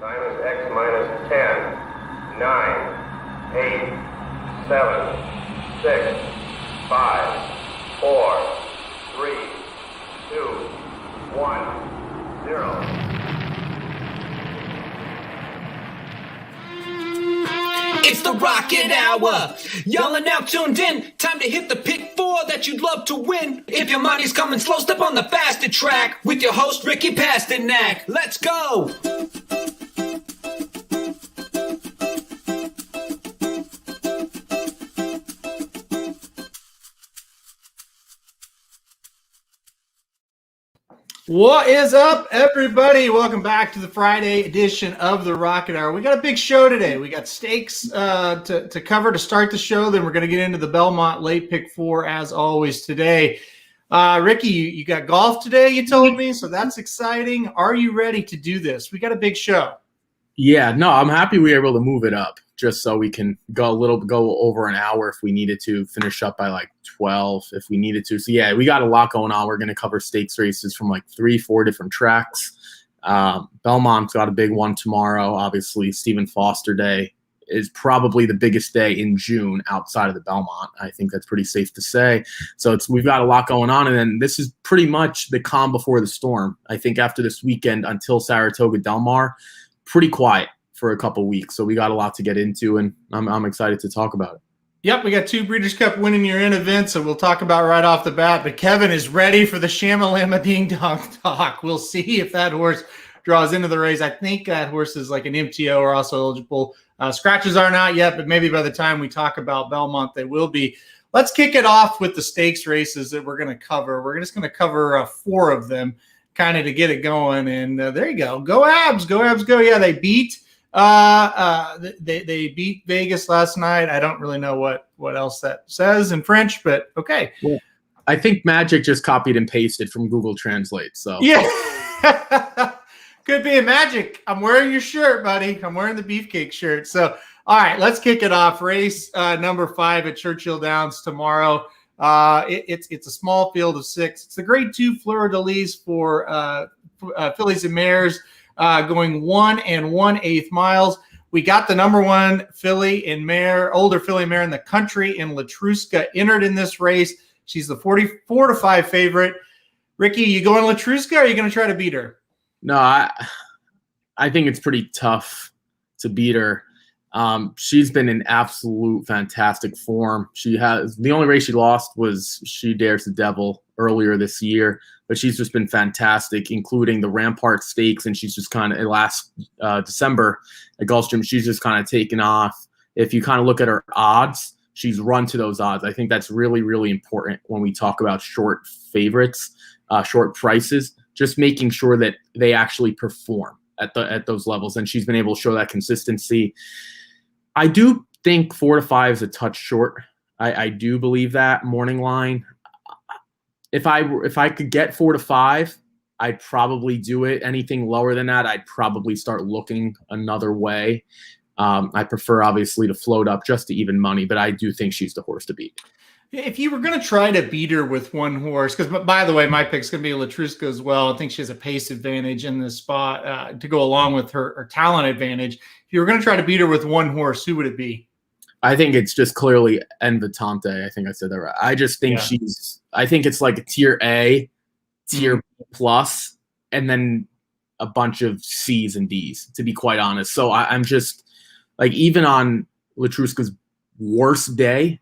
Time is X minus 10, 9, 8, 7, 6, 5, 4, 3, 2, 1, 0. It's the Rocket Hour. Y'all are now tuned in. Time to hit the pick four that you'd love to win. If your money's coming slow, step on the faster track with your host, Ricky Pasternak. Let's go. What is up, everybody? Welcome back to the Friday edition of the Rocket Hour. We got a big show today. We got stakes to cover to start the show. Then we're going to get into the Belmont late pick four as always today. Ricky, you got golf today, you told me, so that's exciting. Are you ready to do this? We got a big show. Yeah, no, I'm happy we were able to move it up just so we can go over an hour if we needed to, finish up by like 12 if we needed to. So yeah, we got a lot going on. We're going to cover stakes races from like 3-4 different tracks. Belmont's got a big one tomorrow. Obviously, Stephen Foster Day is probably the biggest day in June outside of the Belmont. I think that's pretty safe to say. So we've got a lot going on, and then this is pretty much the calm before the storm. I think after this weekend until Saratoga Del Mar, pretty quiet for a couple weeks. So we got a lot to get into, and I'm excited to talk about it. Yep, we got 2 Breeders' Cup winning year in events, so we'll talk about right off the bat. But Kevin is ready for the Shamalama Ding Dong talk. We'll see if that horse draws into the race. I think that horse is like an MTO or also eligible. Scratches aren't out yet, but maybe by the time we talk about Belmont, they will be. Let's kick it off with the stakes races that we're going to cover. We're just going to cover 4 of them kind of to get it going. And there you go. Go Abs, go Abs, go. Yeah, they beat they beat Vegas last night. I don't really know what else that says in French, but okay. Yeah. I think Magic just copied and pasted from Google Translate. So yeah, could be a Magic. I'm wearing your shirt, buddy. I'm wearing the beefcake shirt. So all right, let's kick it off. Race number 5 at Churchill Downs tomorrow. It's a small field of 6. It's the Grade 2 Fleur de Lis for fillies and mares. Going 1 1/8 miles. We got the number 1 filly and mare, older filly mare in the country in Latruska entered in this race. She's the 44-5 favorite. Ricky, you going Latruska or are you going to try to beat her? No, I think it's pretty tough to beat her. She's been in absolute fantastic form. The only race she lost was She Dares the Devil earlier this year, but she's just been fantastic, including the Rampart Stakes, and she's just kind of last December at Gulfstream, she's just kind of taken off. If you kind of look at her odds, she's run to those odds. I think that's really, really important when we talk about short favorites, short prices, just making sure that they actually perform at those levels, and she's been able to show that consistency. I do think 4 to 5 is a touch short. I do believe that morning line. If I could get 4 to 5, I'd probably do it. Anything lower than that, I'd probably start looking another way. I prefer obviously to float up just to even money, but I do think she's the horse to beat. If you were going to try to beat her with one horse, because by the way, my pick's going to be Latruska as well. I think she has a pace advantage in this spot to go along with her talent advantage. If you were going to try to beat her with one horse, who would it be? I think it's just clearly Envitante. I think I said that right. I just think I think it's like a tier A, tier B plus, and then a bunch of C's and D's, to be quite honest. So I'm just like, even on Latruska's worst day,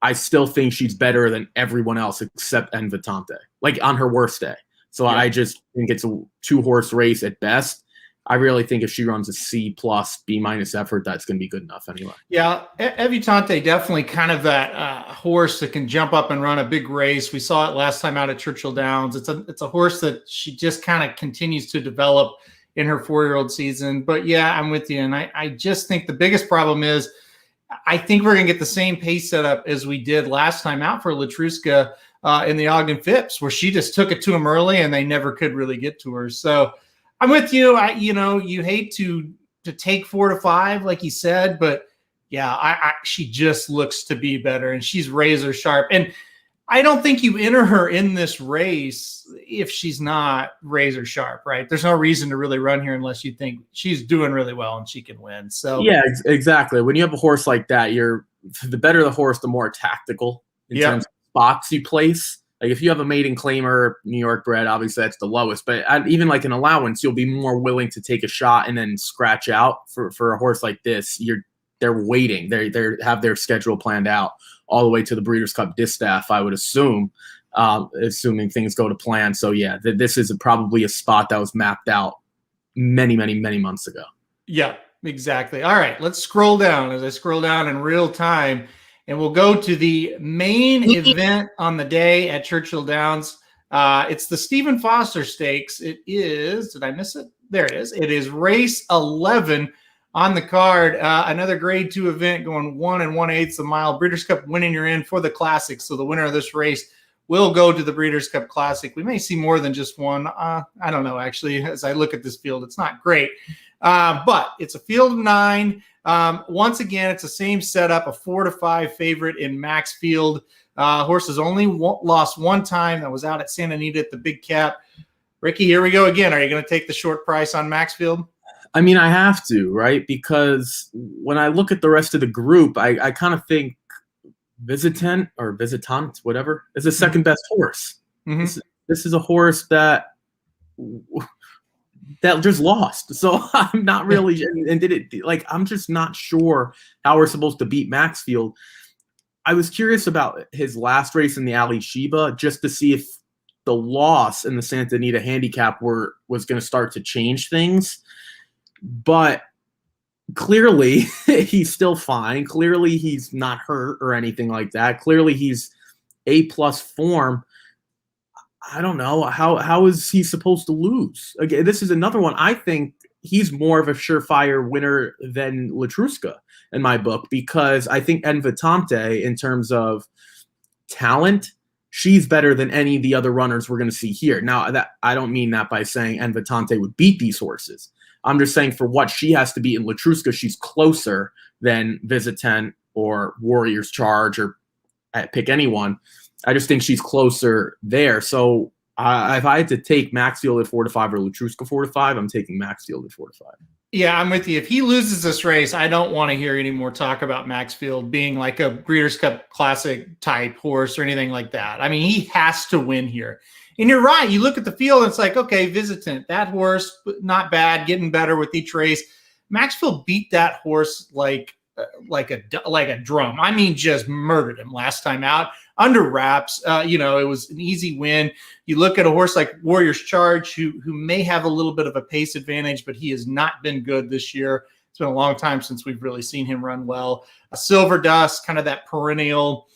I still think she's better than everyone else except Envitante, like on her worst day. So yeah. I just think it's a 2-horse race at best. I really think if she runs a C plus B minus effort, that's going to be good enough anyway. Yeah, Evitante definitely kind of that horse that can jump up and run a big race. We saw it last time out at Churchill Downs. It's a horse that she just kind of continues to develop in her 4-year-old season. But yeah, I'm with you. And I just think the biggest problem is I think we're going to get the same pace setup as we did last time out for Latruska in the Ogden Phipps, where she just took it to them early and they never could really get to her. So I'm with you. You hate to take 4 to 5, like you said, but yeah, she just looks to be better, and she's razor sharp. And I don't think you enter her in this race if she's not razor sharp, right? There's no reason to really run here unless you think she's doing really well and she can win. So yeah, exactly. When you have a horse like that, the better the horse, the more tactical in terms of spots you place. Like if you have a maiden claimer, New York bred, obviously that's the lowest. But even like an allowance, you'll be more willing to take a shot and then scratch out. For a horse like this, they're waiting. They have their schedule planned out all the way to the Breeders' Cup Distaff, I would assume, assuming things go to plan. So yeah, this is probably a spot that was mapped out many, many, many months ago. Yeah, exactly. All right, let's scroll down as I scroll down in real time, and we'll go to the main event on the day at Churchill Downs. It's the Stephen Foster Stakes. It is, did I miss it? There it is. It is race 11 on the card. Another grade 2 event going 1 1/8 a mile. Breeders' Cup winning you're in for the Classic. So the winner of this race will go to the Breeders' Cup Classic. We may see more than just one. I don't know, actually, as I look at this field. It's not great. But it's a field of 9. Once again, it's the same setup, a 4-5 favorite in Maxfield. Horse has only lost one time. That was out at Santa Anita at the Big Cap. Ricky, here we go again. Are you going to take the short price on Maxfield? I mean, I have to, right? Because when I look at the rest of the group, I kind of think Visitant, whatever, is the second best horse. Mm-hmm. This is a horse that just lost. So I'm not really, I'm just not sure how we're supposed to beat Maxfield. I was curious about his last race in the Ali Sheba just to see if the loss in the Santa Anita handicap was going to start to change things. But clearly he's still fine. Clearly he's not hurt or anything like that. Clearly he's A+ form. I don't know. How is he supposed to lose? Again, this is another one. I think he's more of a surefire winner than Latruska in my book, because I think Envitante, in terms of talent, she's better than any of the other runners we're going to see here. Now, that I don't mean that by saying Envitante would beat these horses. I'm just saying for what she has to beat in Latruska, she's closer than Visitant or Warrior's Charge, or pick anyone. I just think she's closer there. So if I had to take Maxfield at 4-5 or Latruska 4-5, I'm taking Maxfield at 4-5. Yeah, I'm with you. If he loses this race, I don't want to hear any more talk about Maxfield being like a Breeders' Cup Classic type horse or anything like that. I mean, he has to win here. And you're right. You look at the field and it's like, okay, Visitant, that horse, not bad, getting better with each race. Maxfield beat that horse like a drum. I mean, just murdered him last time out under wraps. It was an easy win. You look at a horse like Warrior's Charge, who may have a little bit of a pace advantage, but he has not been good this year. It's been a long time since we've really seen him run well. Silver Dust, kind of that perennial.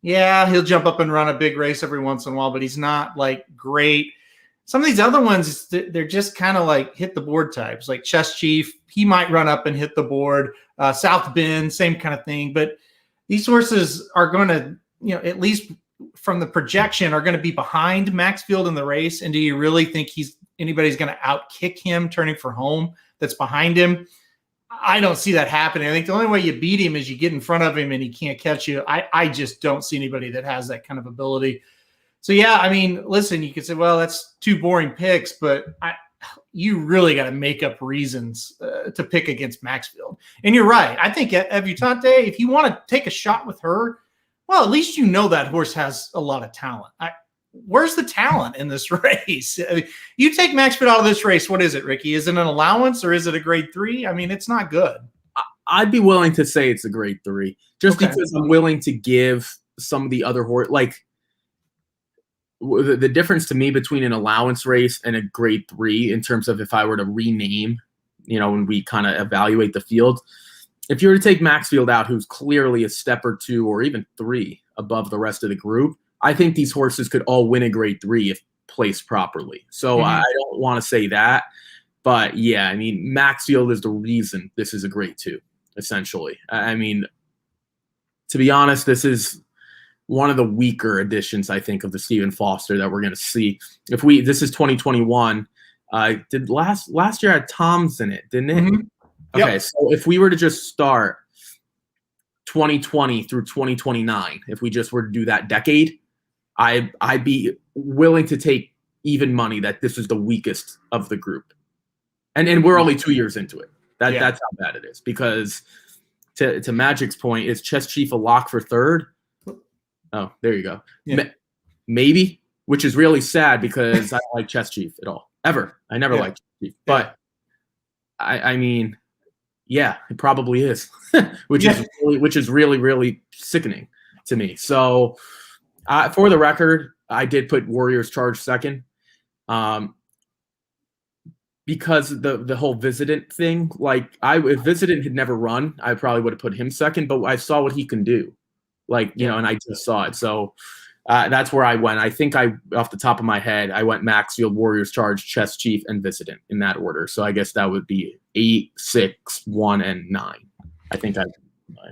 Yeah, he'll jump up and run a big race every once in a while, but he's not like great. Some of these other ones, they're just kind of like hit the board types, like Chess Chief. He might run up and hit the board. South Bend, same kind of thing. But these horses are going to, at least from the projection, are going to be behind Maxfield in the race. And do you really think anybody's going to outkick him turning for home that's behind him? I don't see that happening. I think the only way you beat him is you get in front of him and he can't catch you. I just don't see anybody that has that kind of ability. So, yeah, I mean, listen, you could say, well, that's 2 boring picks, but you really got to make up reasons to pick against Maxfield. And you're right. I think Evutante, if you want to take a shot with her, well, at least that horse has a lot of talent. Where's the talent in this race? I mean, you take Maxfield out of this race, what is it, Ricky? Is it an allowance or is it a grade 3? I mean, it's not good. I'd be willing to say it's a grade 3, just because I'm willing to give some of the other horse, like the difference to me between an allowance race and a grade 3 in terms of if I were to rename, when we kind of evaluate the field, if you were to take Maxfield out, who's clearly a step or 2 or even 3 above the rest of the group, I think these horses could all win a grade 3 if placed properly. So I don't want to say that, but yeah, I mean, Maxfield is the reason this is a grade 2, essentially. I mean, to be honest, this is one of the weaker editions, I think, of the Stephen Foster that we're going to see. This is 2021. Did last year had Tom's in it, didn't it? Mm-hmm. Okay, yep. So if we were to just start 2020 through 2029, if we just were to do that decade, I'd be willing to take even money that this is the weakest of the group. And we're only 2 years into it. That's how bad it is. Because to Magic's point, is Chess Chief a lock for third? Oh, there you go. Yeah. Maybe, which is really sad because I don't like Chess Chief at all. Ever. I never liked Chess Chief. But I mean, yeah, it probably is. which is really, really sickening to me. So for the record, I did put Warriors Charge second. Because the whole Visitant thing, like if Visitant had never run, I probably would have put him second, but I saw what he can do. Like, and I just saw it. So that's where I went. I think off the top of my head, I went Maxfield, Warriors Charge, Chess Chief, and Visitant in that order. So I guess that would be 8, 6, 1, and 9. I think I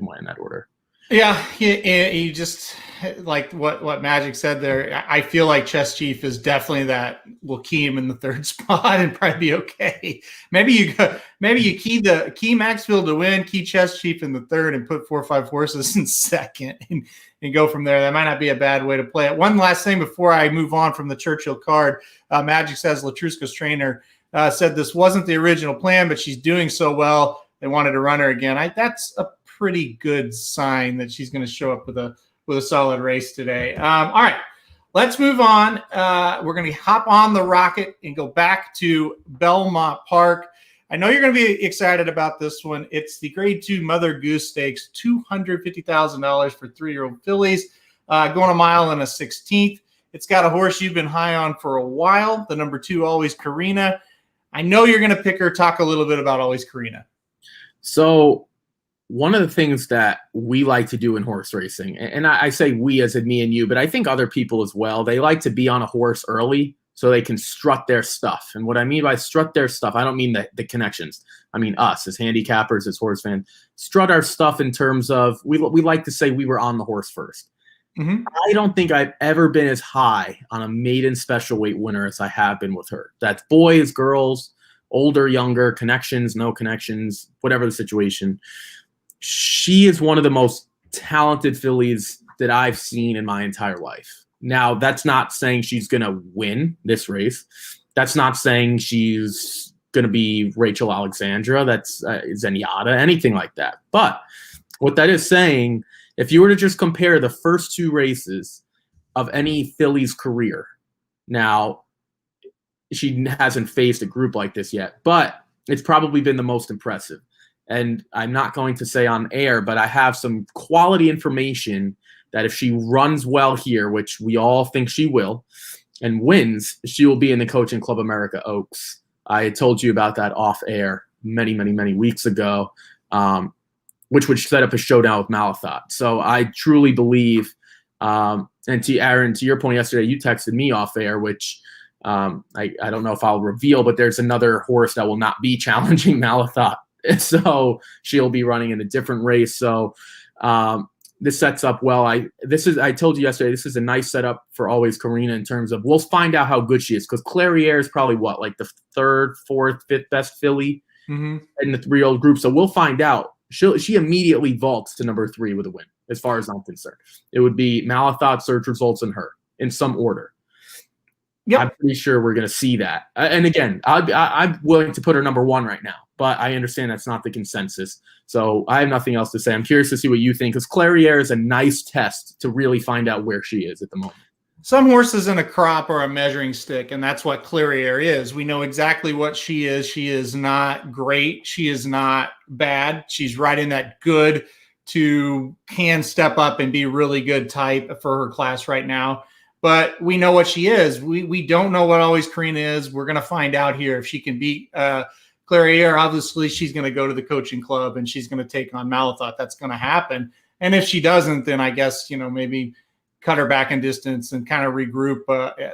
went in that order. Yeah, you just like what Magic said there. I feel like Chess Chief is definitely that. We'll key him in the third spot and probably be okay. Maybe you key Maxfield to win, key Chess Chief in the third, and put 4 or 5 horses in second, and go from there. That might not be a bad way to play it. One last thing before I move on from the Churchill card. Magic says Latruska's trainer said this wasn't the original plan, but she's doing so well they wanted to run her again. That's a pretty good sign that she's going to show up with a solid race today. All right, let's move on. We're going to hop on the rocket and go back to Belmont Park. I know you're going to be excited about this one. It's the Grade 2 Mother Goose Stakes, $250,000 for 3-year-old fillies, going a mile and a 16th. It's got a horse you've been high on for a while, the number 2, Always Karina. I know you're going to pick her. Talk a little bit about Always Karina. So one of the things that we like to do in horse racing, and I say we as in me and you, but I think other people as well, they like to be on a horse early so they can strut their stuff. And what I mean by strut their stuff, I don't mean the connections. I mean us as handicappers, as horse fans, strut our stuff in terms of we like to say we were on the horse first. Mm-hmm. I don't think I've ever been as high on a maiden special weight winner as I have been with her. That's boys, girls, older, younger, connections, no connections, whatever the situation. She is one of the most talented fillies that I've seen in my entire life. Now, that's not saying she's going to win this race. That's not saying she's going to be Rachel Alexandra. That's Zenyatta, anything like that. But what that is saying, if you were to just compare the first 2 races of any filly's career, now, she hasn't faced a group like this yet, but it's probably been the most impressive. And I'm not going to say on air, but I have some quality information that if she runs well here, which we all think she will, and wins, she will be in the Coaching Club America Oaks. I had told you about that off air many, many, many weeks ago, which would set up a showdown with Malathaat. So I truly believe, and to Aaron, to your point yesterday, you texted me off air, which I don't know if I'll reveal, but there's another horse that will not be challenging Malathaat. So she'll be running in a different race. So this sets up well. I told you yesterday, this is a nice setup for Always Karina in terms of we'll find out how good she is, because Clairiere is probably like the 3rd, 4th, 5th best filly in the 3-year-old group. So we'll find out. She immediately vaults to number 3 with a win, as far as I'm concerned. It would be Malathaat, Search Results, and her in some order. Yep. I'm pretty sure we're going to see that. And again, I'm willing to put her number 1 right now, but I understand that's not the consensus. So I have nothing else to say. I'm curious to see what you think, because Clairiere is a nice test to really find out where she is at the moment. Some horses in a crop are a measuring stick, and that's what Clairiere is. We know exactly what she is. She is not great. She is not bad. She's right in that good to can step up and be really good type for her class right now. But we know what she is. We don't know what Always Karina is. We're going to find out here. If she can beat Clairiere, obviously she's going to go to the Coaching Club and she's going to take on Malathaat. That's going to happen. And if she doesn't, then I guess, maybe cut her back in distance and kind of regroup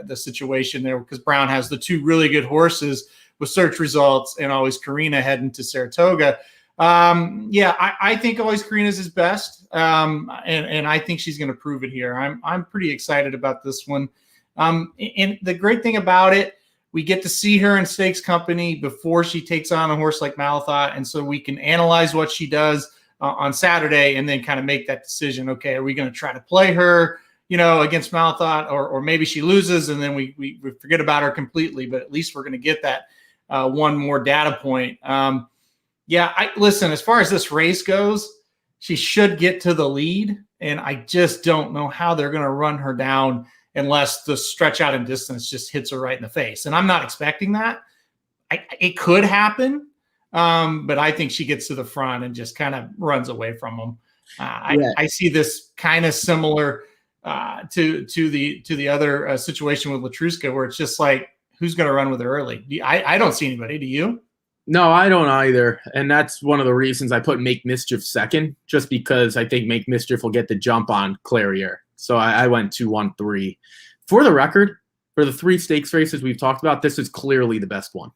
the situation there, because Brown has the 2 really good horses with Search Results and Always Karina heading to Saratoga. I think Always Karina is his best. And I think she's going to prove it here. I'm pretty excited about this one. And the great thing about it, we get to see her in stakes company before she takes on a horse like Malathaat. And so we can analyze what she does on Saturday and then kind of make that decision. Okay, are we going to try to play her? against Malathot, or maybe she loses and then we forget about her completely, but at least we're going to get that one more data point. Listen, as far as this race goes, she should get to the lead, and I just don't know how they're going to run her down unless the stretch out in distance just hits her right in the face. And I'm not expecting that. It could happen, but I think she gets to the front and just kind of runs away from them. I see this kind of similar to the other situation with Latruska, where it's just like, who's going to run with her early? I don't see anybody. Do you? No, I don't either. And that's one of the reasons I put Make Mischief second, just because I think Make Mischief will get the jump on Clairiere. So I went 2-1-3. For the record, for the 3 stakes races we've talked about, this is clearly the best one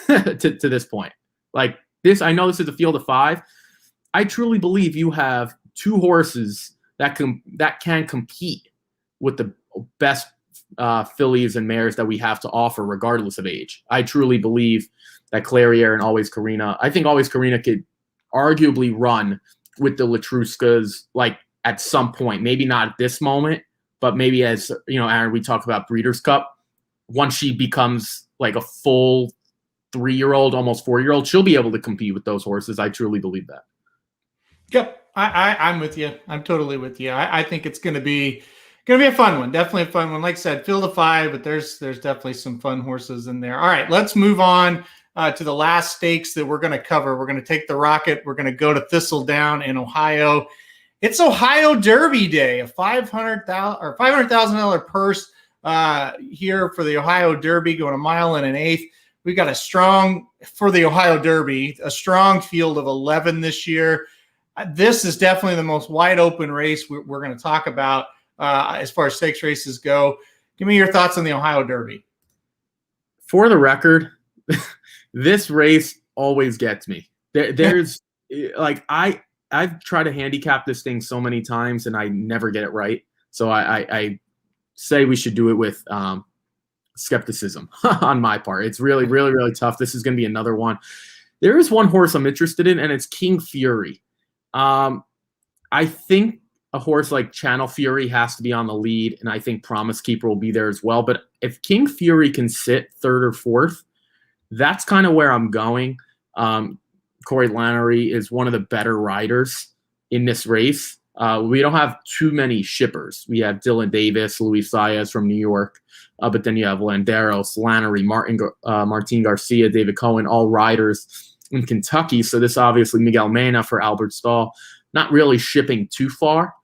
to this point. Like this, I know this is a field of 5. I truly believe you have 2 horses that can compete with the best fillies and mares that we have to offer, regardless of age. I truly believe that Clairiere and Always Karina. I think Always Karina could arguably run with the Latruskas, like at some point, maybe not at this moment, but maybe as Aaron, we talk about Breeders' Cup. Once she becomes like a full 3-year-old, almost 4-year-old, she'll be able to compete with those horses. I truly believe that. Yep, I'm with you. I'm totally with you. I think it's going to be a fun one. Definitely a fun one. Like I said, field of 5, but there's definitely some fun horses in there. All right, let's move on to the last stakes that we're going to cover. We're going to take the Rocket. We're going to go to Thistledown in Ohio. It's Ohio Derby Day, a $500,000 purse here for the Ohio Derby, going 1 1/8 miles. We got a strong field of 11 this year. This is definitely the most wide open race we're going to talk about as far as stakes races go. Give me your thoughts on the Ohio Derby. For the record, this race always gets me. There's like I've tried to handicap this thing so many times and I never get it right. So I say we should do it with skepticism on my part. It's really, really, really tough. This is going to be another one. There is one horse I'm interested in, and it's King Fury. I think a horse like Channel Fury has to be on the lead, and I think Promise Keeper will be there as well. But if King Fury can sit 3rd or 4th, that's kind of where I'm going. Corey Lannery is one of the better riders in this race. We don't have too many shippers. We have Dylan Davis, Luis Saez from New York, but then you have Landeros, Lannery, Martin Garcia, David Cohen, all riders in Kentucky. So this obviously Miguel Mena for Albert Stahl, not really shipping too far.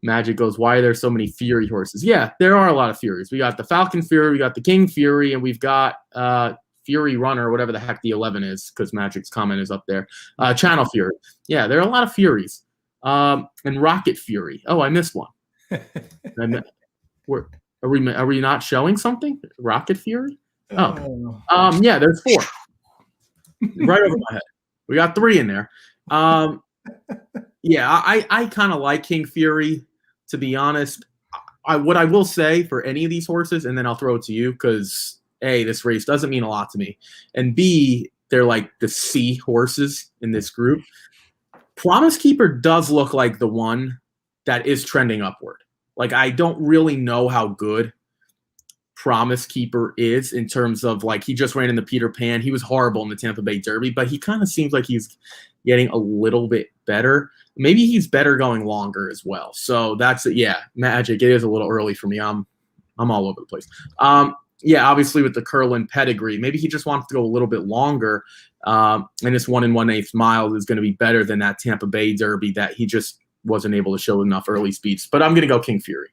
Magic goes, why are there so many Fury horses? Yeah, there are a lot of Furies. We got the Falcon Fury, we got the King Fury, and we've got Fury Runner, whatever the heck the 11 is, because Magic's comment is up there. Channel Fury. Yeah, there are a lot of Furies. And Rocket Fury. Oh, I missed one. Are we not showing something? Rocket Fury? Oh. Yeah, there's 4. Right over my head. We got 3 in there. Yeah, I kind of like King Fury, to be honest. What I will say for any of these horses, and then I'll throw it to you, because A, this race doesn't mean a lot to me, and B, they're like the C horses in this group. Promise Keeper does look like the one that is trending upward. Like, I don't really know how good Promise Keeper is in terms of, like, he just ran in the Peter Pan. He was horrible in the Tampa Bay Derby, but he kind of seems like he's getting a little bit better. Maybe he's better going longer as well. So that's it. Yeah, Magic. It is a little early for me. I'm all over the place. Yeah, obviously with the Curlin pedigree, maybe he just wants to go a little bit longer. And this 1 1/8 miles is going to be better than that Tampa Bay Derby that he just wasn't able to show enough early speeds. But I'm going to go King Fury.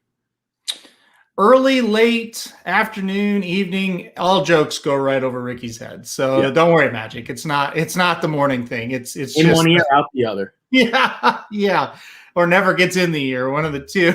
Early, late, afternoon, evening, all jokes go right over Ricky's head. So Don't worry, Magic. It's not the morning thing. It's in just one ear, out the other. Yeah. Or never gets in the ear, one of the two.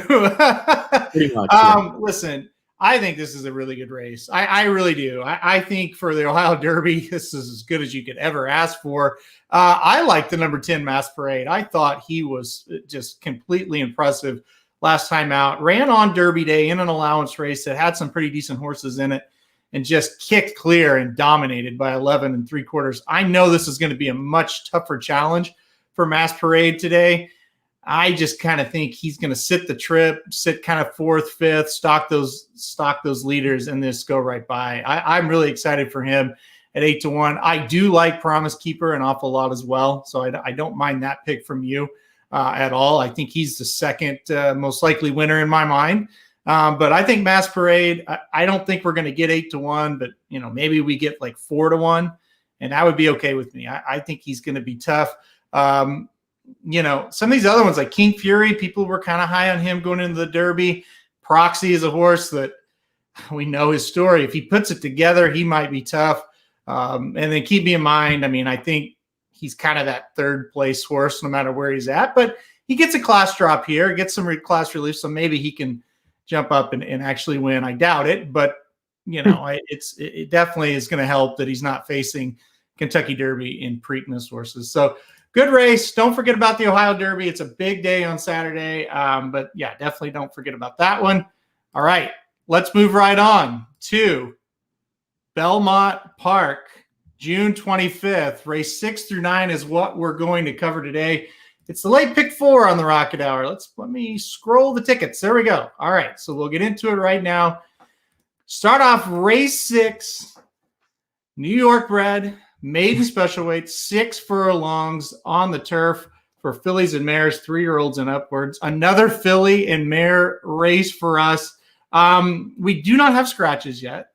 Pretty much. Listen, I think this is a really good race. I really do. I think for the Ohio Derby, this is as good as you could ever ask for. I like the number 10 Masquerade. I thought he was just completely impressive last time out. Ran on Derby Day in an allowance race that had some pretty decent horses in it and just kicked clear and dominated by 11 3/4. I know this is going to be a much tougher challenge for Masquerade today. I just kind of think he's going to sit the trip, sit kind of fourth, fifth, stock those leaders, and just go right by. I'm really excited for him at 8-1. I do like Promise Keeper an awful lot as well, so I don't mind that pick from you at all. I think he's the second most likely winner in my mind. But I think Mass Parade, I don't think we're going to get 8-1, but maybe we get like 4-1, and that would be okay with me. I think he's going to be tough. Some of these other ones like King Fury, people were kind of high on him going into the Derby. Proxy is a horse that we know his story. If he puts it together, he might be tough. And then keep me in mind, I think he's kind of that third place horse no matter where he's at, but he gets a class drop here, gets some class relief, so maybe he can jump up and actually win. I doubt it, but it definitely is going to help that he's not facing Kentucky Derby in Preakness horses. So good race. Don't forget about the Ohio Derby. It's a big day on Saturday. But yeah, definitely don't forget about that one. All right, let's move right on to Belmont Park, June 25th. Race 6 through 9 is what we're going to cover today. It's the late pick 4 on the Rocket Hour. Let me scroll the tickets. There we go. All right, so we'll get into it right now. Start off race 6, New York bred, maiden special weight, 6 furlongs on the turf for fillies and mares, 3-year-olds and upwards. Another filly and mare race for us. We do not have scratches yet.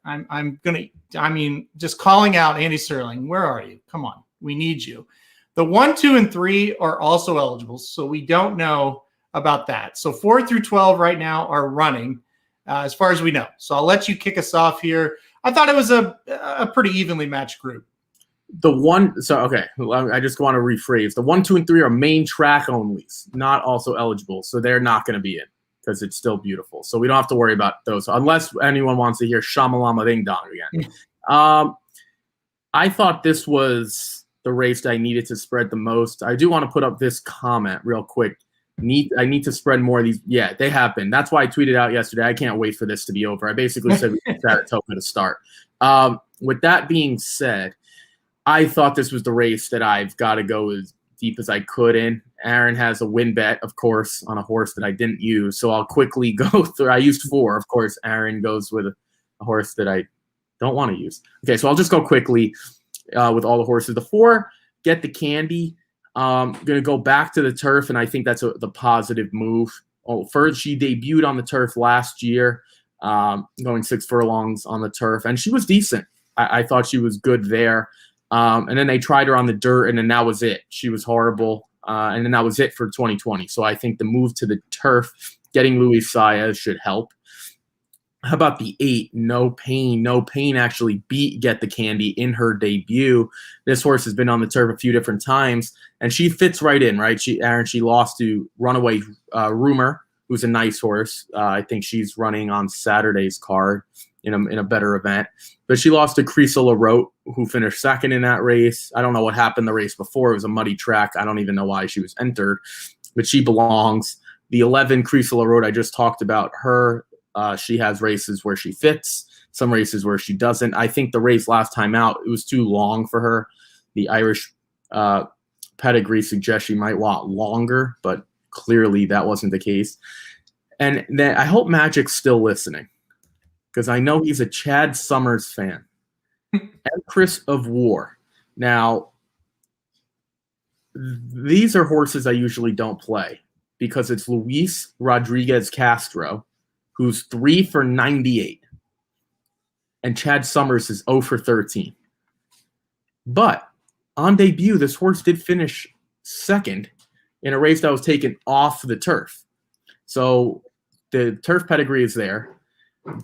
Just calling out Andy Sterling. Where are you? Come on, we need you. The 1, 2, and 3 are also eligible, so we don't know about that. So 4 through 12 right now are running, as far as we know. So I'll let you kick us off here. I thought it was a pretty evenly matched group. I just want to rephrase. The 1, 2, and 3 are main track onlys, not also eligible, so they're not going to be in because it's still beautiful. So we don't have to worry about those, unless anyone wants to hear Shamalama Ding Dong again. I thought this was the race that I needed to spread the most. I do want to put up this comment real quick. I need to spread more of these. Yeah, they have been. That's why I tweeted out yesterday, I can't wait for this to be over. I basically said we should Saratoga to start. With that being said, I thought this was the race that I've got to go as deep as I could in. Aaron has a win bet, of course, on a horse that I didn't use. So I'll quickly go through. I used 4. Of course, Aaron goes with a horse that I don't want to use. Okay, so I'll just go quickly with all the horses. The 4, Get the Candy. Going to go back to the turf, and I think that's the positive move. First, she debuted on the turf last year, going 6 furlongs on the turf, and she was decent. I thought she was good there. And then they tried her on the dirt, and then that was it. She was horrible, and then that was it for 2020. So I think the move to the turf, getting Luis Saez should help. How about the 8, No Pain? No Pain actually beat Get the Candy in her debut. This horse has been on the turf a few different times, and she fits right in, right? She lost to Runaway Rumor, who's a nice horse. I think she's running on Saturday's card in a better event. But she lost to Creasel Larote, who finished second in that race. I don't know what happened the race before. It was a muddy track. I don't even know why she was entered, but she belongs. The 11, Creasel Larote, I just talked about her. She has races where she fits, some races where she doesn't. I think the race last time out, it was too long for her. The Irish pedigree suggests she might want longer, but clearly that wasn't the case. And then I hope Magic's still listening, because I know he's a Chad Summers fan. Empress of War. Now, these are horses I usually don't play because it's Luis Rodriguez Castro, who's 3 for 98. And Chad Summers is 0 for 13. But on debut, this horse did finish second in a race that was taken off the turf. So the turf pedigree is there,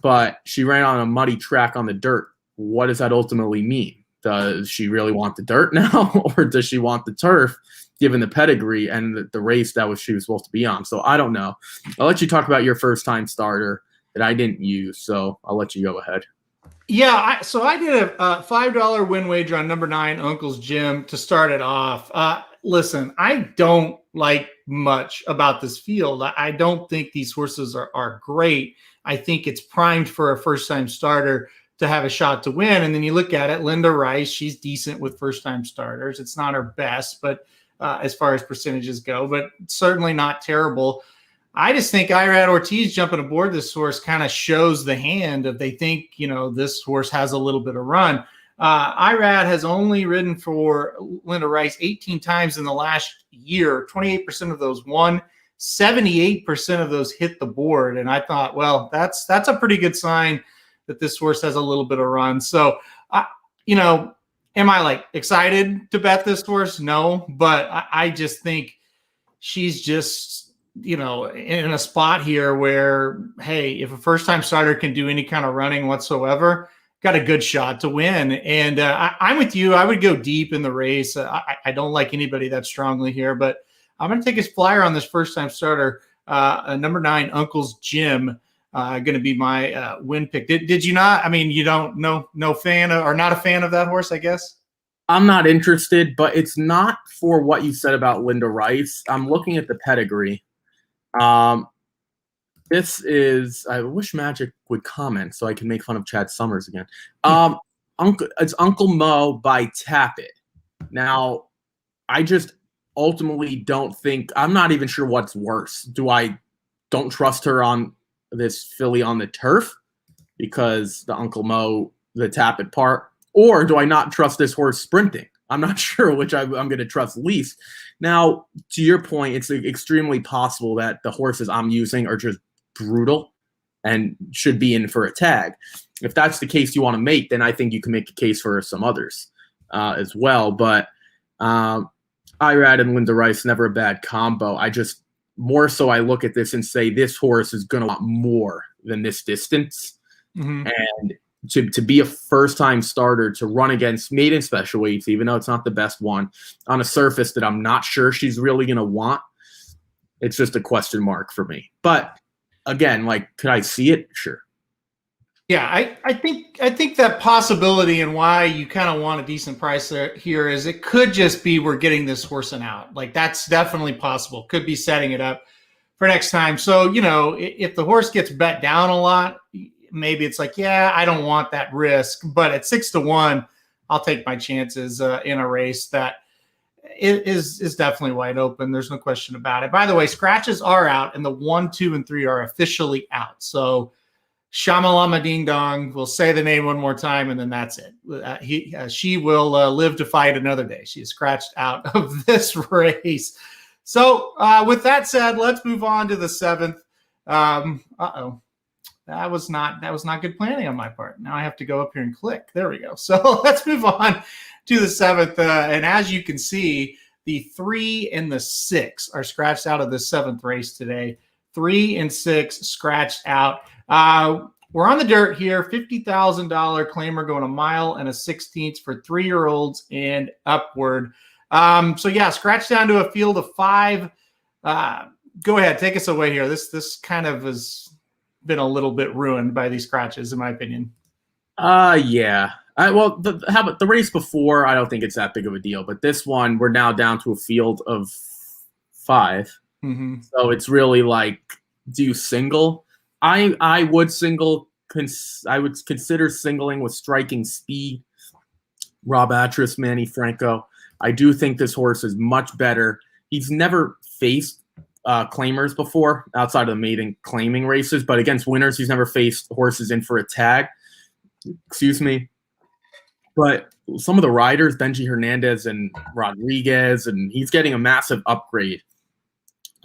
but she ran on a muddy track on the dirt. What does that ultimately mean? Does she really want the dirt now, or does she want the turf, given the pedigree and the race that she was supposed to be on? So I don't know. I'll let you talk about your first-time starter that I didn't use, so I'll let you go ahead. Yeah, so I did a $5 win wager on number 9, Uncle's Gym, to start it off. Listen, I don't like much about this field. I don't think these horses are great. I think it's primed for a first-time starter to have a shot to win. And then you look at it, Linda Rice, she's decent with first-time starters. It's not her best, but as far as percentages go, but certainly not terrible. I just think Irad Ortiz jumping aboard this horse kind of shows the hand of they think, this horse has a little bit of run. Irad has only ridden for Linda Rice 18 times in the last year. 28% of those won, 78% of those hit the board. And I thought, well, that's a pretty good sign that this horse has a little bit of run. So, am I like excited to bet this horse? No, but I just think she's just, in a spot here where, hey, if a first-time starter can do any kind of running whatsoever, got a good shot to win. And I'm with you. I would go deep in the race. I don't like anybody that strongly here, but I'm going to take his flyer on this first-time starter. Number 9, Uncle's Jim, going to be my win pick. Did you not? I mean, you don't no fan or not a fan of that horse, I guess? I'm not interested, but it's not for what you said about Linda Rice. I'm looking at the pedigree. This is, I wish Magic would comment so I can make fun of Chad Summers again. It's Uncle Mo by Tappet. Now, I just ultimately don't think, I'm not even sure what's worse. Do I don't trust her on this filly on the turf because the Uncle Mo, the Tappet part, or do I not trust this horse sprinting? I'm not sure which I'm going to trust least. Now, to your point, it's extremely possible that the horses I'm using are just brutal and should be in for a tag. If that's the case you want to make, then I think you can make a case for some others as well. But Irad and Linda Rice, never a bad combo. I just more so I look at this and say this horse is going to want more than this distance. Mm-hmm. And to be a first-time starter, to run against maiden special weights, even though it's not the best one, on a surface that I'm not sure she's really going to want, it's just a question mark for me. But again, could I see it? Sure. Yeah, I think that possibility and why you kind of want a decent price here is it could just be we're getting this horse and out. That's definitely possible. Could be setting it up for next time. So, if the horse gets bet down a lot, maybe it's I don't want that risk. But at 6-1, I'll take my chances in a race that is definitely wide open. There's no question about it. By the way, scratches are out, and the 1, 2, and 3 are officially out. So Shamalama Ding Dong, we'll say the name one more time, and then that's it. She will live to fight another day. She is scratched out of this race. So with that said, let's move on to the 7th. That was not good planning on my part. Now I have to go up here and click. There we go. So let's move on to the 7th. And as you can see, the 3 and the 6 are scratched out of the 7th race today. 3 and 6 scratched out. We're on the dirt here. $50,000 claimer going 1 mile and a 16th for 3-year-olds and upward. Scratch down to a field of 5. Go ahead, take us away here. This kind of has been a little bit ruined by these scratches, in my opinion. Yeah. How about the race before? I don't think it's that big of a deal, but this one we're now down to a field of 5. Mm-hmm. So it's really do you single? I would single. I would consider singling with Striking Speed, Rob Atras, Manny Franco. I do think this horse is much better. He's never faced claimers before outside of the maiden claiming races, but against winners, he's never faced horses in for a tag. Excuse me. But some of the riders, Benji Hernandez and Rodriguez, and he's getting a massive upgrade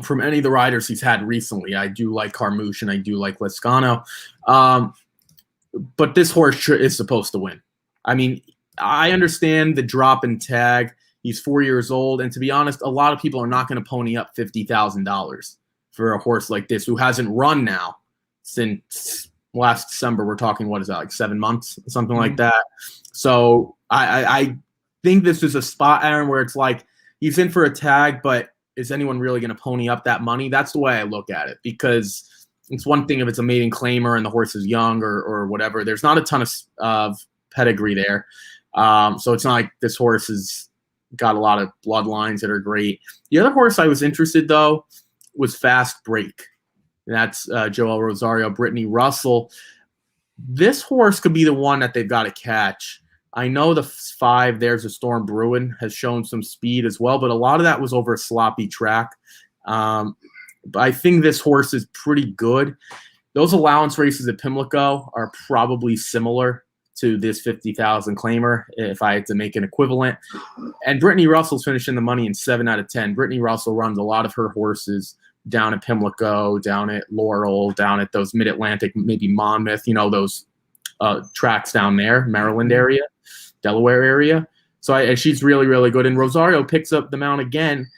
from any of the riders he's had recently. I do like Carmouche and I do like Lescano. But this horse is supposed to win. I mean, I understand the drop in tag. He's 4 years old. And to be honest, a lot of people are not going to pony up $50,000 for a horse like this who hasn't run now since last December. We're talking, 7 months, something like that. So I think this is a spot, Aaron, where it's he's in for a tag, but is anyone really going to pony up that money? That's the way I look at it, because it's one thing if it's a maiden claimer and the horse is young or whatever. There's not a ton of pedigree there. So it's not like this horse has got a lot of bloodlines that are great. The other horse I was interested, though, was Fast Break. That's Joel Rosario, Brittany Russell. This horse could be the one that they've got to catch. I know the 5, There's a Storm Bruin, has shown some speed as well, but a lot of that was over a sloppy track. But I think this horse is pretty good. Those allowance races at Pimlico are probably similar to this 50,000 claimer if I had to make an equivalent. And Brittany Russell's finishing the money in 7 out of 10. Brittany Russell runs a lot of her horses down at Pimlico, down at Laurel, down at those Mid-Atlantic, maybe Monmouth, those tracks down there, Maryland area, Delaware area. So and she's really, really good. And Rosario picks up the mount again,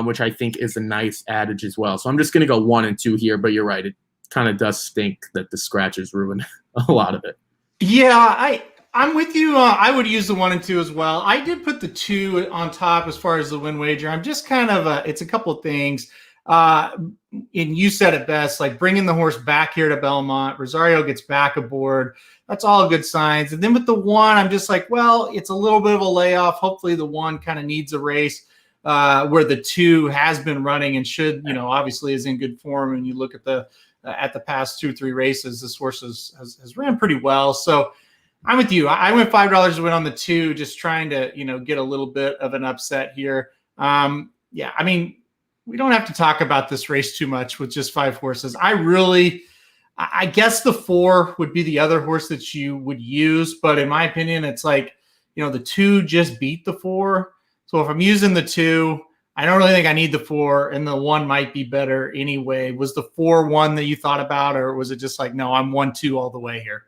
which I think is a nice adage as well. So I'm just going to go 1 and 2 here, but you're right. It kind of does stink that the scratches ruin a lot of it. Yeah, I'm with you. I would use the 1 and 2 as well. I did put the 2 on top as far as the win wager. I'm just kind of it's a couple of things. And you said it best, like bringing the horse back here to Belmont. Rosario gets back aboard. That's all good signs. And then with the 1, I'm just like, well, it's a little bit of a layoff. Hopefully the 1 kind of needs a race where the 2 has been running and should, obviously is in good form. And you look at the past 2 or 3 races, this horse has ran pretty well. So I'm with you. I went $5 to win on the 2, just trying to, get a little bit of an upset here. Yeah, I mean, we don't have to talk about this race too much with just 5 horses. I guess the 4 would be the other horse that you would use. But in my opinion, it's like, the 2 just beat the 4. So if I'm using the 2, I don't really think I need the 4, and the 1 might be better anyway. Was the 4 one that you thought about, or was it just like, no, I'm 1-2 all the way here?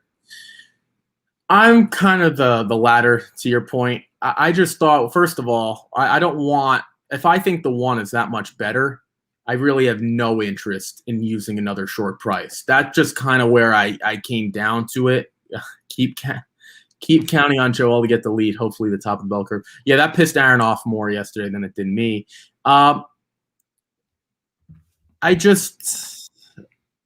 I'm kind of the latter to your point. I just thought, first of all, I don't want, if I think the 1 is that much better, I really have no interest in using another short price. That's just kind of where I came down to it. Keep counting on Joel to get the lead, hopefully the top of the bell curve. Yeah, that pissed Aaron off more yesterday than it did me. I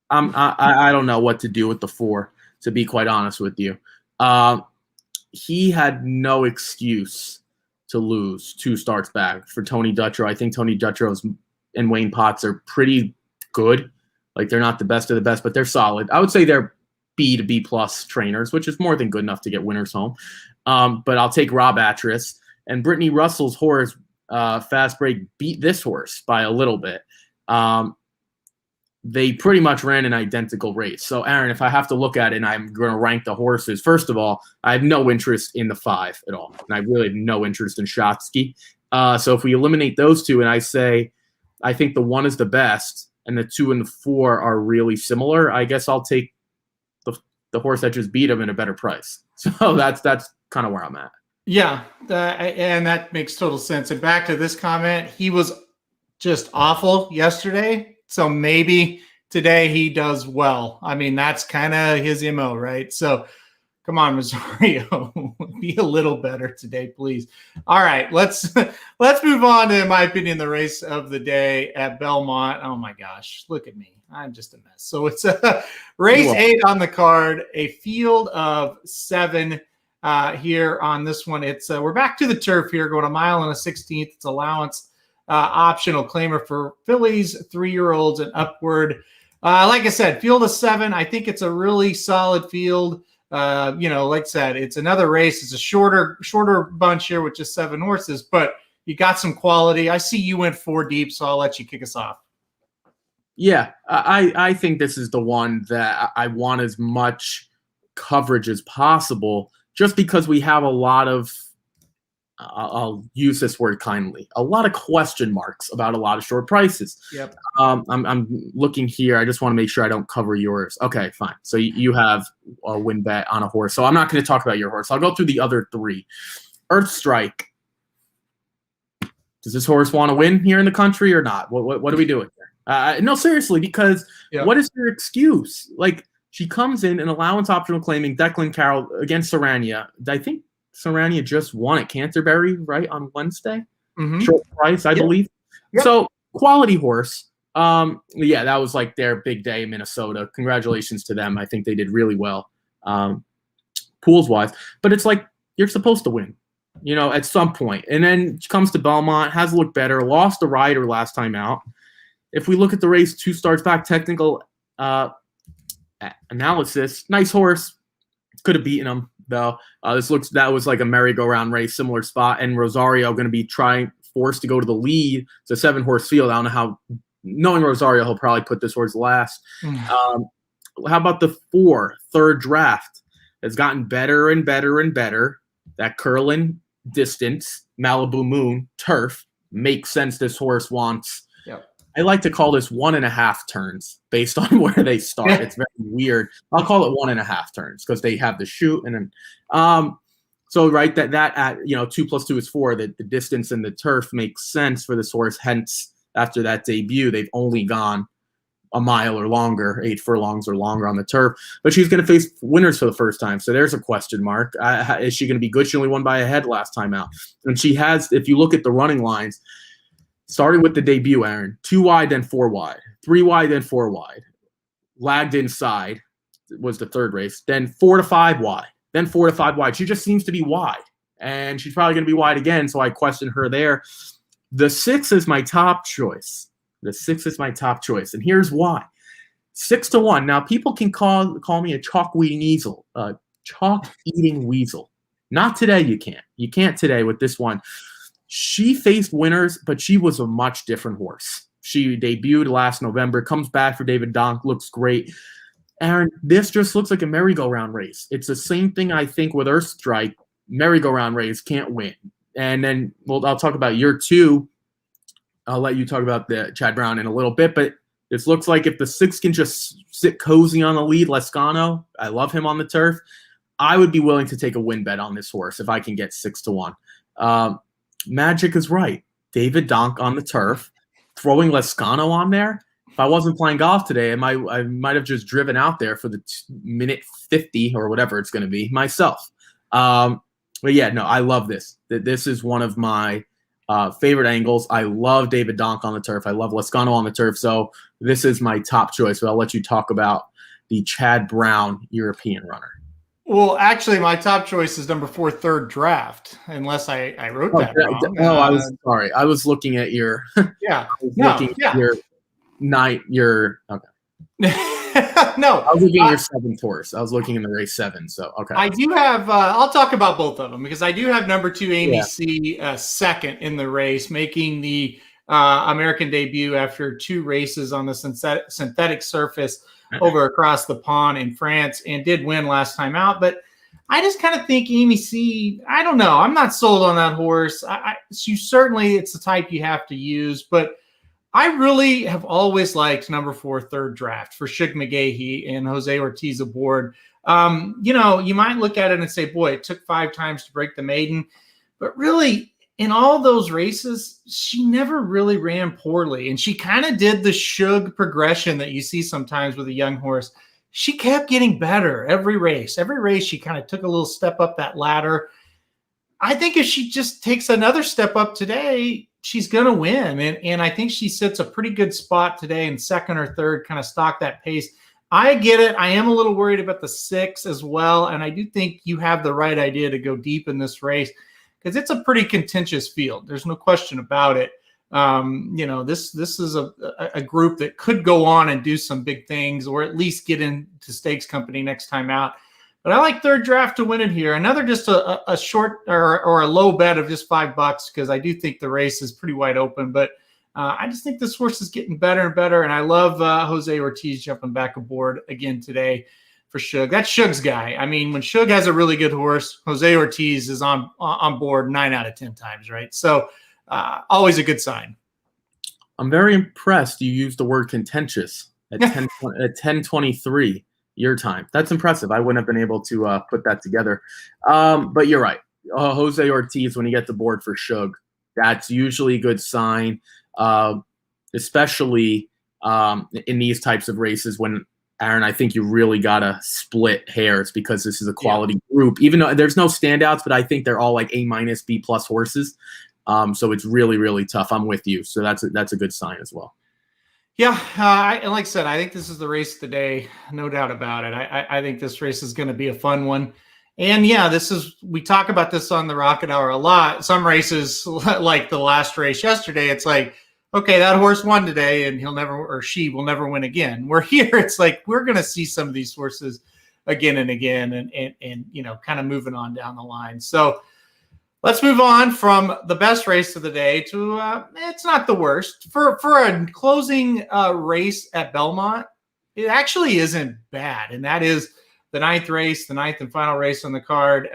don't know what to do with the 4, to be quite honest with you. He had no excuse to lose 2 starts back for Tony Dutrow. I think Tony Dutrow's and Wayne Potts are pretty good. Like, they're not the best of the best, but they're solid. I would say they're B to B plus trainers, which is more than good enough to get winners home. But I'll take Rob Atras. And Brittany Russell's horse, Fast Break, beat this horse by a little bit. They pretty much ran an identical race. So, Aaron, if I have to look at it and I'm going to rank the horses, first of all, I have no interest in the 5 at all. And I really have no interest in Shotsky. So if we eliminate those 2 and I say I think the 1 is the best and the 2 and the 4 are really similar, I guess I'll take the horse that just beat him at a better price. So that's kind of where I'm at. Yeah, and that makes total sense. And back to this comment, he was just awful yesterday. So maybe today he does well. I mean, that's kind of his MO, right? So come on, Rosario, be a little better today, please. All right, let's move on to, in my opinion, the race of the day at Belmont. Oh my gosh, look at me. I'm just a mess. So it's race 8 on the card, a field of 7 here on this one. It's we're back to the turf here, going a mile and a 16th. It's allowance. Optional claimer for fillies, 3-year-olds and upward. Like I said, field of 7. I think it's a really solid field. Like I said, it's another race. It's a shorter bunch here with just 7 horses, but you got some quality. I see you went 4 deep, so I'll let you kick us off. Yeah, I think this is the one that I want as much coverage as possible, just because we have a lot of, I'll use this word kindly, a lot of question marks about a lot of short prices. Yep. I'm looking here. I just want to make sure I don't cover yours. Okay, fine. So you have a win bet on a horse. So I'm not going to talk about your horse. I'll go through the other 3. Earthstrike. Does this horse want to win here in the country or not? What are we doing here? No, seriously, because what is your excuse? Like, she comes in an allowance optional claiming Declan Carroll against Sarania. I think Sarania just won at Canterbury, right, on Wednesday? Mm-hmm. Short price, I believe. Yep. So, quality horse. That was like their big day in Minnesota. Congratulations to them. I think they did really well, pools-wise. But it's like, you're supposed to win, at some point. And then she comes to Belmont, has looked better, lost the rider last time out. If we look at the race 2 starts back, technical analysis, nice horse, could have beaten him. though. That was like a merry-go-round race, similar spot, and Rosario going to be forced to go to the lead. It's a 7-horse field. I don't know how. Knowing Rosario, he'll probably put this horse last. How about the 4, third draft? It's gotten better and better and better. That Curlin distance, Malibu Moon, turf makes sense. This horse wants. Yep. I like to call this 1.5 turns based on where they start. It's very weird. I'll call it 1.5 turns because they have the shoot and then. So right that at 2 + 2 is 4. The distance and the turf makes sense for this horse. Hence, after that debut, they've only gone a mile or longer, 8 furlongs or longer on the turf. But she's going to face winners for the first time. So there's a question mark. Is she going to be good? She only won by a head last time out. And she has, if you look at the running lines, starting with the debut, Aaron, 2 wide, then 4 wide, 3 wide, then 4 wide. Lagged inside was the third race. Then 4 to 5 wide. Then 4 to 5 wide. She just seems to be wide. And she's probably going to be wide again. So I question her there. The 6 is my top choice. The 6 is my top choice, and here's why: 6 to 1. Now, people can call me a chalk eating weasel. Not today. You can't. You can't today with this one. She faced winners, but she was a much different horse. She debuted last November. Comes back for David Donk. Looks great. Aaron, this just looks like a merry-go-round race. It's the same thing I think with Earthstrike. Merry-go-round race can't win. And then, I'll talk about year 2. I'll let you talk about the Chad Brown in a little bit, but this looks like if the 6 can just sit cozy on the lead, Lescano, I love him on the turf. I would be willing to take a win bet on this horse if I can get 6 to 1. Magic is right. David Donk on the turf, throwing Lescano on there. If I wasn't playing golf today, I might have just driven out there for the minute 50 or whatever it's going to be myself. But yeah, no, I love this. This is one of my favorite angles. I love David Donk on the turf. I love Lescano on the turf. So this is my top choice. But I'll let you talk about the Chad Brown European runner. Well, actually, my top choice is number 4, third draft, unless I wrote that wrong. No, I was sorry. I was looking at your your okay. No, I was looking at your 7th horse. I was looking in the race 7. So okay. I do have. I'll talk about both of them because I do have number 2 Amy C second in the race, making the American debut after 2 races on the synthetic surface over across the pond in France, and did win last time out. But I just kind of think Amy C. I don't know. I'm not sold on that horse. Certainly it's the type you have to use, but I really have always liked number 4, third draft for Shug McGahee and Jose Ortiz aboard. You might look at it and say, boy, it took 5 times to break the maiden. But really, in all those races, she never really ran poorly. And she kind of did the Shug progression that you see sometimes with a young horse. She kept getting better every race. Every race, she kind of took a little step up that ladder. I think if she just takes another step up today, she's going to win. And I think she sits a pretty good spot today in second or third, kind of stock that pace. I get it. I am a little worried about the 6 as well. And I do think you have the right idea to go deep in this race because it's a pretty contentious field. There's no question about it. This is a group that could go on and do some big things or at least get into stakes company next time out. But I like third draft to win it here. Another just a short or a low bet of just $5 because I do think the race is pretty wide open. But I just think this horse is getting better and better. And I love Jose Ortiz jumping back aboard again today for Shug. That's Shug's guy. I mean, when Shug has a really good horse, Jose Ortiz is on board 9 out of 10 times, right? So always a good sign. I'm very impressed you used the word contentious at 10:23. Your time. That's impressive. I wouldn't have been able to put that together. But you're right. Jose Ortiz, when he gets aboard for Shug, that's usually a good sign, especially in these types of races when, Aaron, I think you really got to split hairs because this is a quality group. Even though there's no standouts, but I think they're all like A-, B+ horses. So it's really, really tough. I'm with you. So that's a good sign as well. Yeah, and like I said, I think this is the race of the day, no doubt about it. I think this race is going to be a fun one. And yeah, we talk about this on the Rocket Hour a lot. Some races, like the last race yesterday, it's like, okay, that horse won today and she will never win again. We're here. It's like, we're going to see some of these horses again and again, and kind of moving on down the line. So let's move on from the best race of the day to it's not the worst for a closing race at Belmont. It actually isn't bad, and that is the ninth and final race on the card.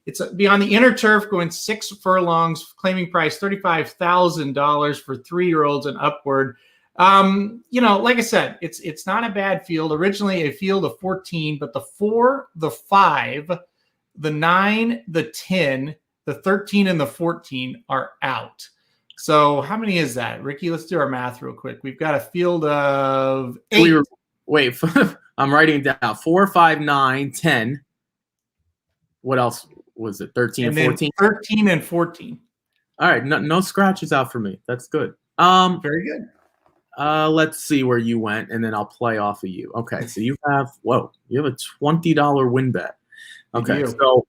It's beyond the inner turf, going 6 furlongs, claiming price $35,000 for 3-year-olds and upward. Like I said, it's not a bad field. Originally a field of 14, but the 4, the 5, the 9, the 10, the 13, and the 14 are out. So how many is that, Ricky? Let's do our math real quick. We've got a field of 8. Wait, I'm writing it down. 4, 5, 9, 10. What else was it? 13 and 14? 13 and 14. All right. No scratches out for me. That's good. Very good. Let's see where you went, and then I'll play off of you. Okay. So you have a $20 win bet. Okay. So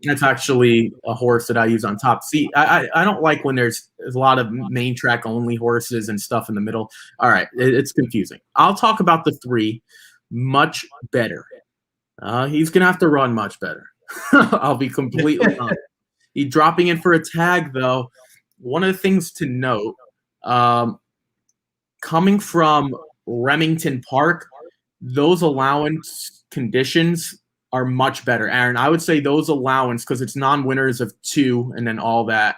that's actually a horse that I use on top. See, I don't like when there's a lot of main track only horses and stuff in the middle. All right. It's confusing. I'll talk about the 3, Much Better. He's going to have to run much better. I'll be completely honest. He's dropping in for a tag, though. One of the things to note, coming from Remington Park, those allowance conditions are much better. Aaron, I would say those allowance, because it's non-winners of 2 and then all that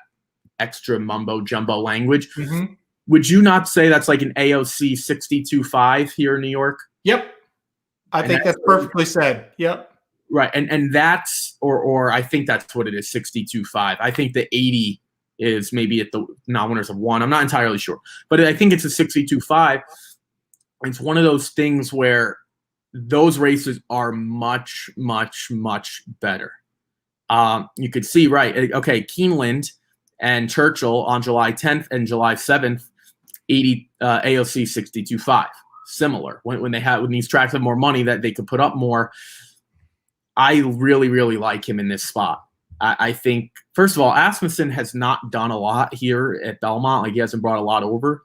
extra mumbo jumbo language. Mm-hmm. Would you not say that's like an AOC 62.5 here in New York? Yep. I think that's perfectly said. Yep. Right. And that's, or I think that's what it is, 62.5. I think the 80 is maybe at the non-winners of 1. I'm not entirely sure. But I think it's a 62.5. It's one of those things where those races are much, much, much better. You could see, right, okay, Keeneland and Churchill on July 10th and July 7th, 80 AOC 62.5. Similar. When these tracks have more money that they could put up more. I really, really like him in this spot. I think, first of all, Asmussen has not done a lot here at Belmont. Like, he hasn't brought a lot over.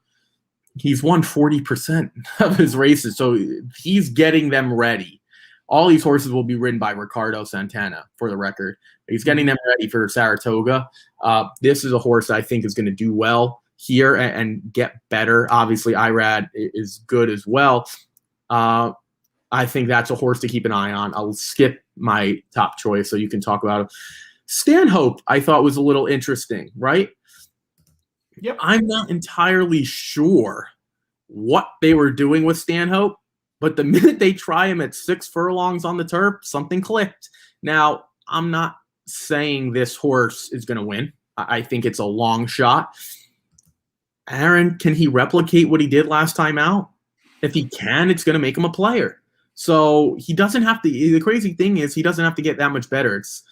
He's won 40% of his races, so he's getting them ready. All these horses will be ridden by Ricardo Santana, for the record. He's getting them ready for Saratoga. This is a horse I think is going to do well here and get better. Obviously, Irad is good as well. I think that's a horse to keep an eye on. I'll skip my top choice so you can talk about him. Stanhope, I thought, was a little interesting, right? Yep. I'm not entirely sure what they were doing with Stanhope, but the minute they try him at 6 furlongs on the turf, something clicked. Now, I'm not saying this horse is going to win. I think it's a long shot. Aaron, can he replicate what he did last time out? If he can, it's going to make him a player. So he doesn't have to. The crazy thing is he doesn't have to get that much better. It's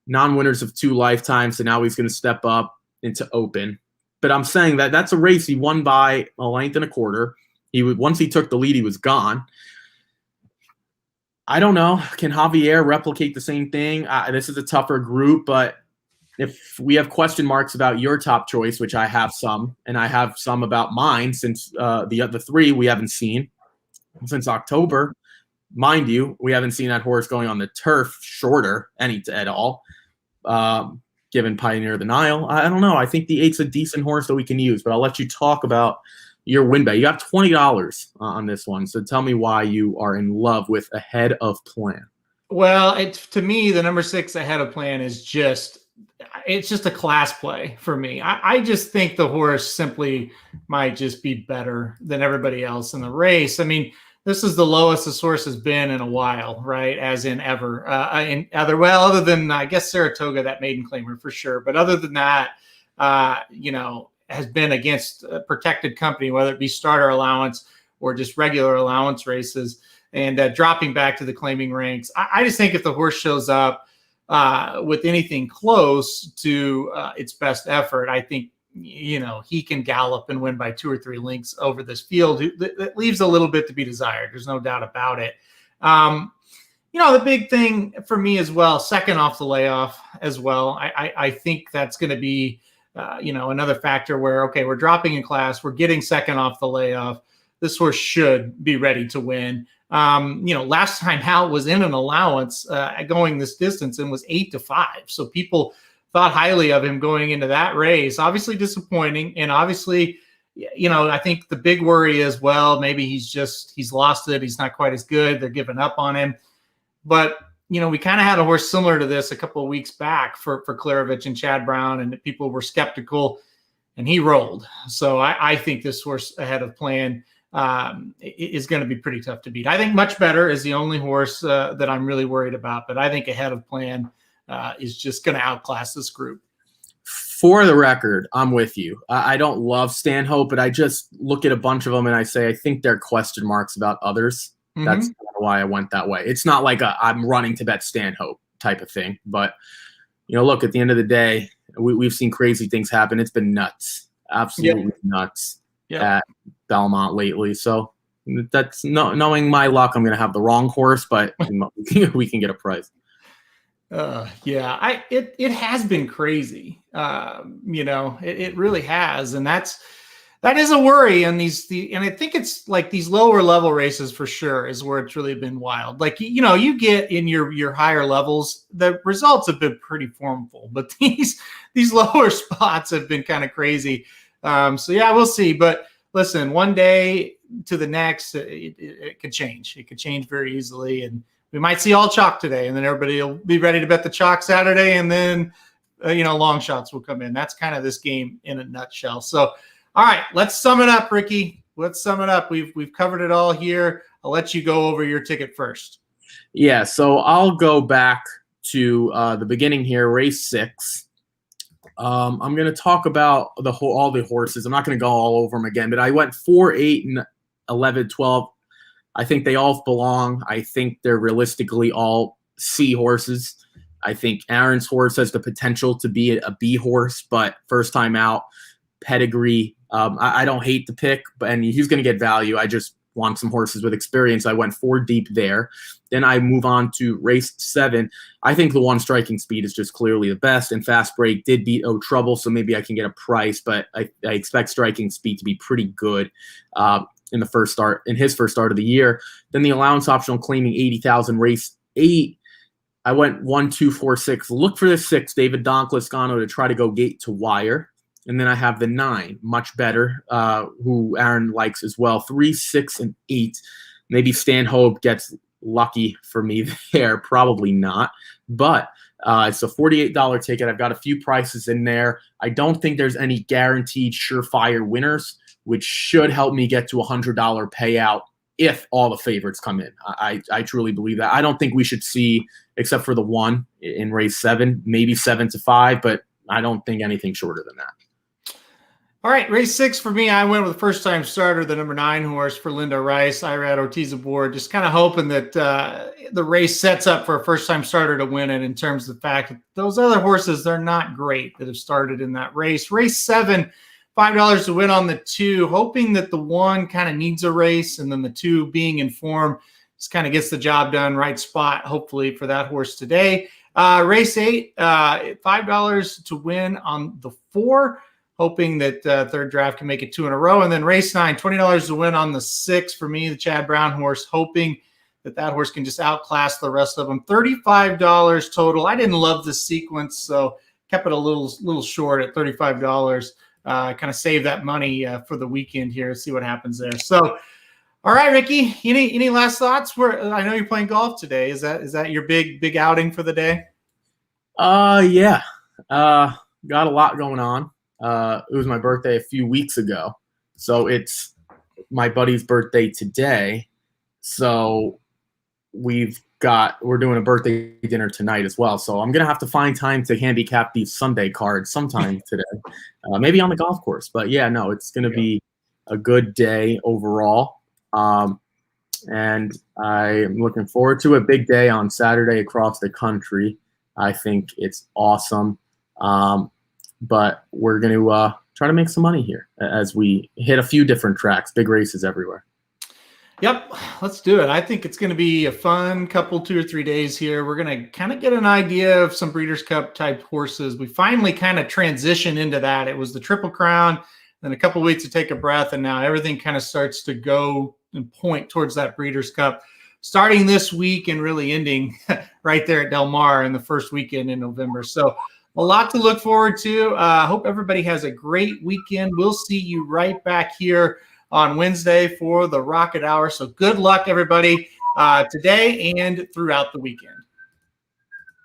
non-winners of 2 lifetimes, so now he's going to step up into open. But I'm saying that that's a race he won by a length and a quarter. Once he took the lead, he was gone. I don't know. Can Javier replicate the same thing? This is a tougher group, but if we have question marks about your top choice, which I have some, and I have some about mine, since the other 3 we haven't seen since October. Mind you, we haven't seen that horse going on the turf shorter at all, given Pioneer of the Nile. I don't know. I think the 8's a decent horse that we can use, but I'll let you talk about your win bet. You got $20 on this one, so tell me why you are in love with Ahead of Plan. Well, to me, the number 6 Ahead of Plan is just a class play for me. I just think the horse simply might just be better than everybody else in the race. I mean, this is the lowest this horse has been in a while, right? As in ever. Other than, I guess, Saratoga, that maiden claimer for sure. But other than that, has been against a protected company, whether it be starter allowance or just regular allowance races, and dropping back to the claiming ranks. I just think if the horse shows up with anything close to its best effort, I think, he can gallop and win by 2 or 3 lengths over this field. That leaves a little bit to be desired. There's no doubt about it. The big thing for me as well, second off the layoff as well. I think that's going to be, another factor where, okay, we're dropping in class. We're getting second off the layoff. this horse should be ready to win. Last time Hal was in an allowance going this distance and was 8-5. So people thought highly of him going into that race. Obviously disappointing. And obviously, I think the big worry is, well, maybe he's lost it. He's not quite as good. They're giving up on him. But, we kind of had a horse similar to this a couple of weeks back for Klarovich and Chad Brown, and people were skeptical, and he rolled. So I think this horse ahead of plan is going to be pretty tough to beat. I think Much Better is the only horse that I'm really worried about, but I think ahead of plan is just going to outclass this group. For the record, I'm with you. I don't love Stanhope, but I just look at a bunch of them and I say I think they're question marks about others. That's why I went that way. It's not like I'm running to bet Stanhope type of thing. But, look, at the end of the day, we've seen crazy things happen. It's been nuts, absolutely nuts at Belmont lately. So that's knowing my luck, I'm going to have the wrong horse, but we can get a price. It has been crazy. It really has. And that is a worry. And and I think it's like these lower level races for sure is where it's really been wild. Like, you get in your higher levels, the results have been pretty formful, but these lower spots have been kind of crazy. We'll see. But listen, one day to the next, it could change. It could change very easily. And we might see all chalk today, and then everybody will be ready to bet the chalk Saturday, and then, long shots will come in. That's kind of this game in a nutshell. So, all right, let's sum it up, Ricky. Let's sum it up. We've covered it all here. I'll let you go over your ticket first. Yeah, so I'll go back to the beginning here, race 6. I'm going to talk about all the horses. I'm not going to go all over them again, but I went 4, 8, and 11, 12. I think they all belong. I think they're realistically all C horses. I think Aaron's horse has the potential to be a B horse, but first time out, pedigree. I don't hate the pick, and he's going to get value. I just want some horses with experience. I went 4 deep there. Then I move on to race 7. I think the one Striking Speed is just clearly the best, and Fast Break did beat Oh Trouble, so maybe I can get a price, but I expect Striking Speed to be pretty good in his first start of the year. Then the allowance optional claiming 80,000, race 8. I went 1, 2, 4, 6. Look for the 6, David Donclascano, to try to go gate to wire. And then I have the 9, Much Better, who Aaron likes as well. 3, 6, and 8. Maybe Stanhope gets lucky for me there. Probably not. But it's a $48 ticket. I've got a few prices in there. I don't think there's any guaranteed surefire winners, which should help me get to a $100 payout if all the favorites come in. I truly believe that. I don't think we should see, except for the 1 in race 7, maybe 7-5, but I don't think anything shorter than that. All right, race 6 for me, I went with the first-time starter, the number 9 horse for Linda Rice. Irad Ortiz aboard, just kind of hoping that the race sets up for a first-time starter to win it in terms of the fact that those other horses, they're not great that have started in that race. Race 7, $5 to win on the 2, hoping that the 1 kind of needs a race, and then the 2 being in form just kind of gets the job done, right spot, hopefully, for that horse today. Race 8, $5 to win on the 4, hoping that third draft can make it 2 in a row. And then race 9, $20 to win on the 6 for me, the Chad Brown horse, hoping that horse can just outclass the rest of them. $35 total. I didn't love this sequence, so kept it a little short at $35. Kind of save that money for the weekend here. See what happens there. So, all right, Ricky, any last thoughts? I know you're playing golf today. Is that your big outing for the day? Yeah. Got a lot going on. It was my birthday a few weeks ago, so it's my buddy's birthday today. So we're doing a birthday dinner tonight as well. So I'm gonna have to find time to handicap these Sunday cards sometime today, maybe on the golf course. But yeah, no, it's gonna be a good day overall, and I'm looking forward to a big day on Saturday across the country. I think it's awesome. But we're going to try to make some money here as we hit a few different tracks, big races everywhere. Yep, let's do it. I think it's going to be a fun couple, 2 or 3 days here. We're going to kind of get an idea of some Breeders' Cup type horses. We finally kind of transitioned into that. It was the Triple Crown, then a couple of weeks to take a breath, and now everything kind of starts to go and point towards that Breeders' Cup, starting this week and really ending right there at Del Mar in the first weekend in November. So a lot to look forward to. I hope everybody has a great weekend. We'll see you right back here on Wednesday for the Rocket Hour. So good luck, everybody, today and throughout the weekend.